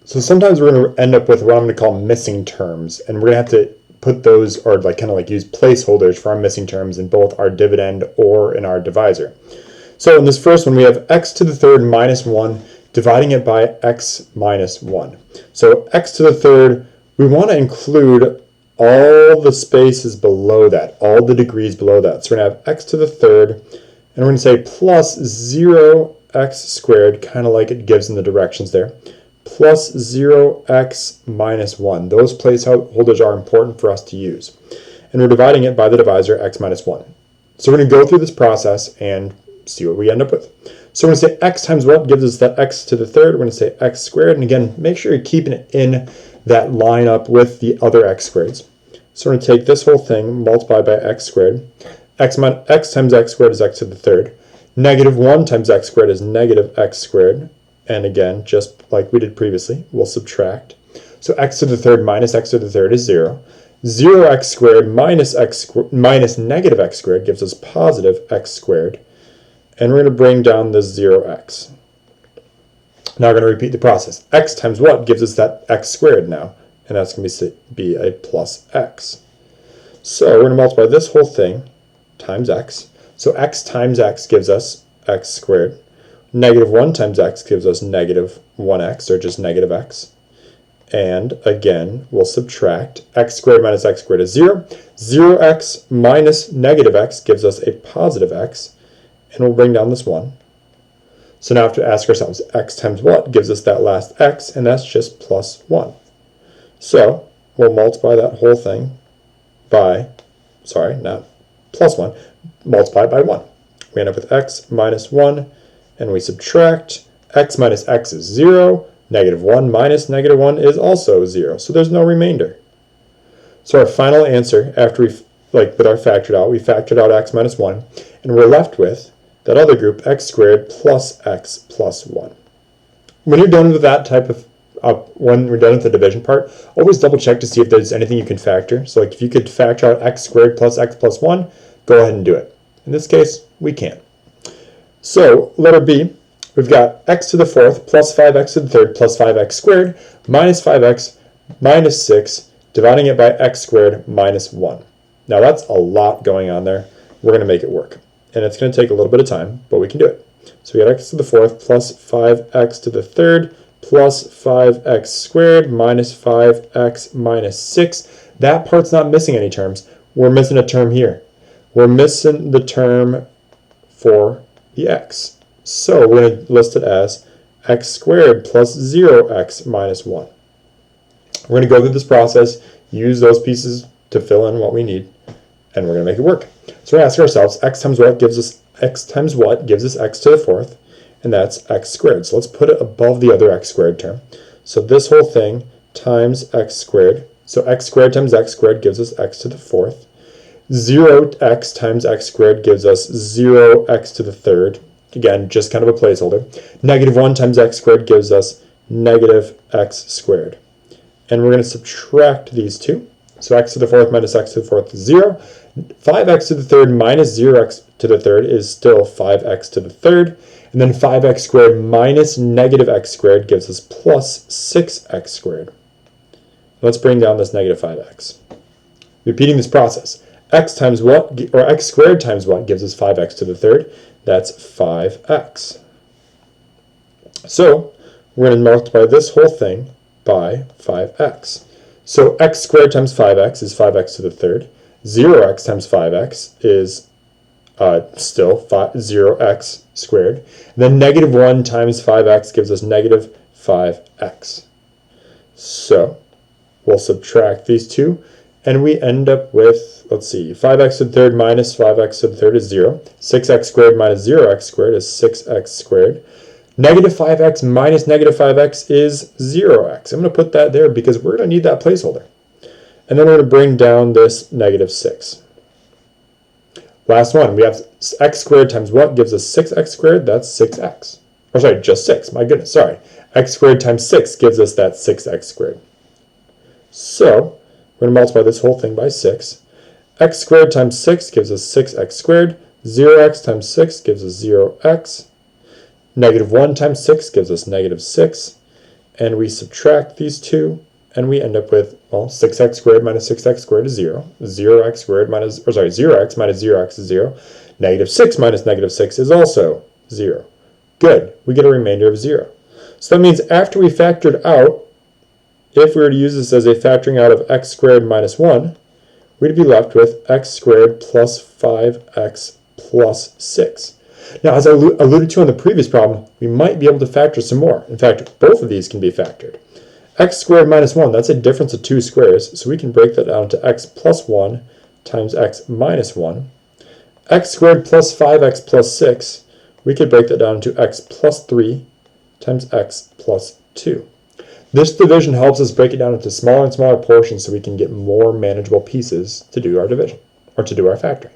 So sometimes we're going to end up with what I'm going to call missing terms, and we're going to have to put those, or like kind of like use placeholders for our missing terms in both our dividend or in our divisor. So in this first one, we have x to the third minus 1 dividing it by x minus 1. So x to the third, we want to include all the spaces below that, all the degrees below that. So we're going to have x to the third, and we're going to say plus 0x squared, kind of like it gives in the directions there, plus 0x minus 1. Those placeholders are important for us to use. And we're dividing it by the divisor x minus 1. So we're going to go through this process and see what we end up with. So we're going to say x times what gives us that x to the third. We're going to say x squared. And again, make sure you're keeping it in that line up with the other x squareds. So we're going to take this whole thing, multiply by x squared. X times x squared is x to the third. Negative 1 times x squared is negative x squared. And again, just like we did previously, we'll subtract. So x to the third minus x to the third is 0. 0x squared minus negative x squared gives us positive x squared. And we're going to bring down this 0x. Now we're going to repeat the process. X times what gives us that x squared now? And that's going to be a plus x. So we're going to multiply this whole thing times x. So x times x gives us x squared. Negative 1 times x gives us negative 1x, or just negative x. And again, we'll subtract. X squared minus x squared is 0. 0x minus negative x gives us a positive x. And we'll bring down this 1. So now we have to ask ourselves, x times what gives us that last x? And that's just plus 1. So we'll multiply that whole thing by, sorry, not plus 1, multiply by 1. We end up with x minus 1. And we subtract. X minus x is 0. Negative 1 minus negative 1 is also 0. So there's no remainder. So our final answer, after we with our factored out, we factored out x minus 1. And we're left with that other group, x squared plus x plus 1. When you're done with that type of, when we're done with the division part, always double check to see if there's anything you can factor. So like if you could factor out x squared plus x plus 1, go ahead and do it. In this case, we can. So letter B, we've got x to the fourth plus 5x to the third plus 5x squared minus 5x minus 6, dividing it by x squared minus 1. Now that's a lot going on there. We're going to make it work. And it's going to take a little bit of time, but we can do it. So we got x to the fourth plus 5x to the third plus 5x squared minus 5x minus 6. That part's not missing any terms. We're missing a term here. We're missing the term for the x. So we're going to list it as x squared plus 0x minus 1. We're going to go through this process, use those pieces to fill in what we need, and we're going to make it work. So we ask ourselves, x times what gives us x to the fourth, and that's x squared. So let's put it above the other x squared term. So this whole thing times x squared. So x squared times x squared gives us x to the fourth. 0x times x squared gives us 0x to the third. Again, just kind of a placeholder. Negative 1 times x squared gives us negative x squared. And we're going to subtract these two. So x to the fourth minus x to the fourth is 0. 5x to the third minus 0x to the third is still 5x to the third. And then 5x squared minus negative x squared gives us plus 6x squared. Let's bring down this negative 5x. Repeating this process. X times what, or x squared times what gives us 5x to the third? That's 5x. So we're going to multiply this whole thing by 5x. So x squared times 5x is 5x to the third. 0x times 5x is still 0x squared. Then negative 1 times 5x gives us negative 5x. So we'll subtract these two, and we end up with, let's see, 5x to the third minus 5x to the third is 0. 6x squared minus 0x squared is 6x squared. Negative 5x minus negative 5x is 0x. I'm going to put that there because we're going to need that placeholder. And then we're going to bring down this negative 6. Last one, we have x squared times what gives us 6x squared? That's 6x. Or sorry, just 6. My goodness, sorry. X squared times 6 gives us that 6x squared. So we're going to multiply this whole thing by 6. X squared times 6 gives us 6x squared. 0x times 6 gives us 0x. Negative 1 times 6 gives us negative 6. and we subtract these two, and we end up with, well, 6x squared minus 6x squared is 0. 0x squared minus, 0x minus 0x is 0. Negative 6 minus negative 6 is also 0. Good. We get a remainder of 0. So that means after we factored out, if we were to use this as a factoring out of x squared minus 1, we'd be left with x squared plus 5x plus 6. Now, as I alluded to in the previous problem, we might be able to factor some more. In fact, both of these can be factored. X squared minus 1, that's a difference of 2 squares, so we can break that down to x plus 1 times x minus 1. X squared plus 5x plus 6, we could break that down to x plus 3 times x plus 2. This division helps us break it down into smaller and smaller portions so we can get more manageable pieces to do our division, or to do our factoring.